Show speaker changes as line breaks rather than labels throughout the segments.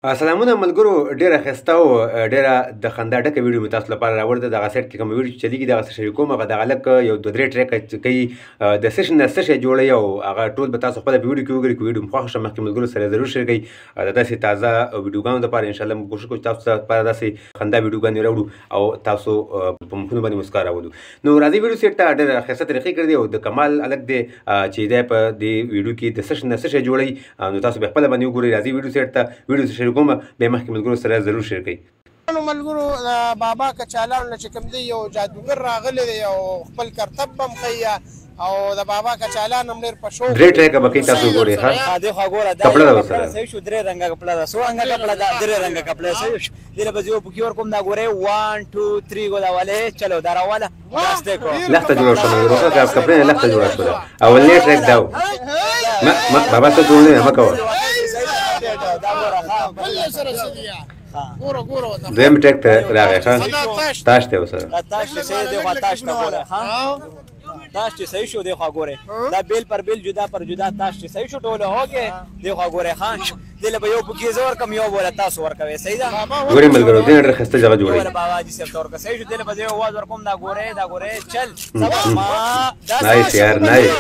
سلامونه ملګرو، ډیره ښایسته او ډیره د خندا ډکه ویډیو مې تاسو لپاره راوړې ده. دغه سایټ کې کومه ویډیو چې چلیږي دغسې شریکوم. هغه دغه هلک یو دوه درې ټریکه کوي د څه شي نه څه شی جوړوي او هغه ټول به تاسو خپله په ویډیو کې وګورئ. که ویډیو مو خوښه شه مخکې ملګرو سره ضرور شیر کړئ. د داسې تازه ویډیوګانو دپاره انشاءالله موږ کوشش کوو چې تاسو لپاره داسې خندا ویډیوګانې راوړو او تاسو په مخونو باندې مسکا راولو. نو راځئ ویډیو سیټ ته ډېره ښایسته طریقې کړې دي او د کمال هلک دی چې دی په دې ویډیو کې د څه شي نه څه شی جوړوي. نو تاسو به خپله باندې وګورئ. راځئ ویډیو سیټ ته ویډیو شریکوم، بیا مخکې ملګرو سره ضرور شیر کړئ.
ملګرو بابا کچالانو نه چې کوم دی یو جادوګر راغلی دی او خپل کرتب به هم ښیي او د بابا کچالان هم ډېر په شوق
درې ټریکه به کوي، تاسو وګورئ. ښه کپړه ده ورسره
صحیح شو. درې رنګه کپړه ده، څو رنګه کپړه ده؟ درې رنګه کپړه صحیح شو. دې به زه یو پکې ورکوم. دا ګورئ 1 2 3 ګوله والې چلو دا راواله داسې کو
لخته جوړه شوه ملګرو. ښه کپړې نه لخته جوړه شوه. اولنی ټریک دا و. بابا څه جوړ نه مه کوه. دویم ټریک ته راغی. ښه تاش دی ورسره.
تاش دی صحیح دی. خوا تاش ته ګوره. تاش چې صحیح شو دی خوا ګورئ. دا بیل پر بیل جدا پر جدا تاش چې صحیح شو ټوله اوکې دی خوا ګورئ. ښه دې له به یو پکې زه ورکړم یو بوله تاسو ورکوئ. صحیح ده
ګورئ ملګرو، دې نه ډېر ښایسته جګه جوړوي.
باباجي صاحب ته ورکړه. صحیح شو. دې له به زه یو اواز ورکوم. دا ګورئ دا ګورئ چل
نایس یار نایس.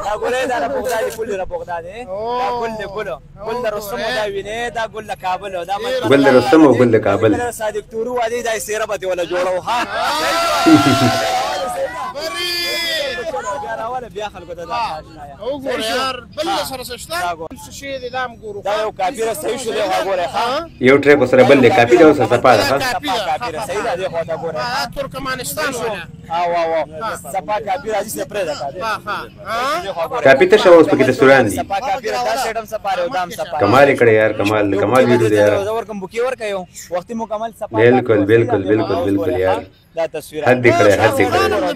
دا ګورئ دا رپوغدا دی ګل رپوغدا دی. دا ګل دی ګل د رستم دا وینې دا ګل د کابل دا
ګل د رستم او ګل د کابل.
صادق تورو وادي دا سیره به دې ولا جوړو. ها بیا خلکو ته دا
وګوره یار بل سره څه شته څه شی دی دا هم ګورو.
دا یو کاپیره صحیح شو دی وګوره. ښه
یو ټریک سره بل دی کاپی دا اوسه صفا ده. ښه
کاپیره صحیح ده دی خو دا ګوره.
ترکمنستان والا
وا صفا کاپیره اجي سپره ده.
کاپی ته شو اوس پکې دستوران دي.
صفا کاپیره دا سیټم صفاره او دام صفاره.
کمال کړه یار کمال ویډیو دی یار.
ورکم بوکی ورکایو وخت مکمل صفا.
بالکل بالکل بالکل بالکل یار.
دا تصویر
حد کړه حد کړه.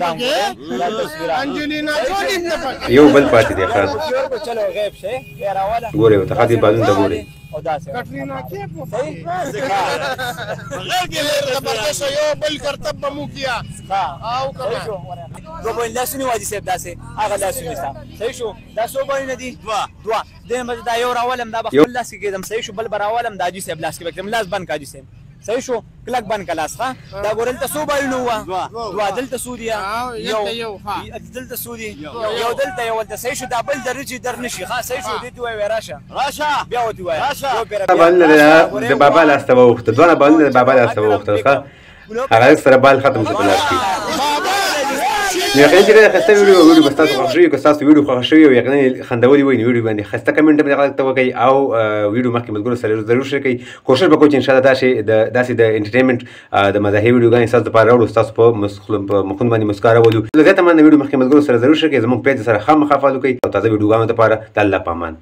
دا تصویر
انجلینا جولی نه پکې
یو بل پاتې دی. ښه
چلو غیب شي یا راواله
ګورئ ته خاطی بازون ته ګورئ.
او دا څه
کټرینا کې په
صحیح
غیر کې زبردست یو بل کرتب به مو کیا او کنه
دو باندې لاسونه واجی صاحب داسې هغه لاسونه ستا صحیح شو. دا څو باندې دي؟ دوا دې مزه دا یو راولم دا بخل لاس کې کېدم. صحیح شو. بل براولم دا جی صاحب لاس کې وکړم. لاس بند کاجی صاحب صحیح شو. کلک بند کلاس. ښه دا ګورل ته څو باندې نو دوا دلته سودیا یو دلته سودی یو دلته یو دلته. صحیح شو. دا بل درجه در نشي. ښه صحیح شو. دې وای راشه بیا ودی وای یو پیر
د بابا لاس ته وخته دوه باندې د بابا لاس ته وخته. ښه هغه سره بال ختم شو بلاش کی. یقینا چې ښایسته ویډیو به تاسو خوښ شي. که تاسو ویډیو خوښ شوي او یقینا خندولي وي نو ویډیو باندې ښایسته کمنټ هم دغه ته وکړئ او ویډیو مخکې ملګرو سره ضرور شیر کړئ. کوشش به کوم چې انشاءالله داسې د انټرټینمنټ د مزاحي ویډیوګانې ستاسو لپاره راوړو، ستاسو په مخونو باندې مسکا راولو. زیاته مننه ویډیو مخکې ملګرو سره ضرور شیر کړئ. زموږ پیج سره خامخا فالو کړئ او تازه ویډیوګانو لپاره د الله په امان.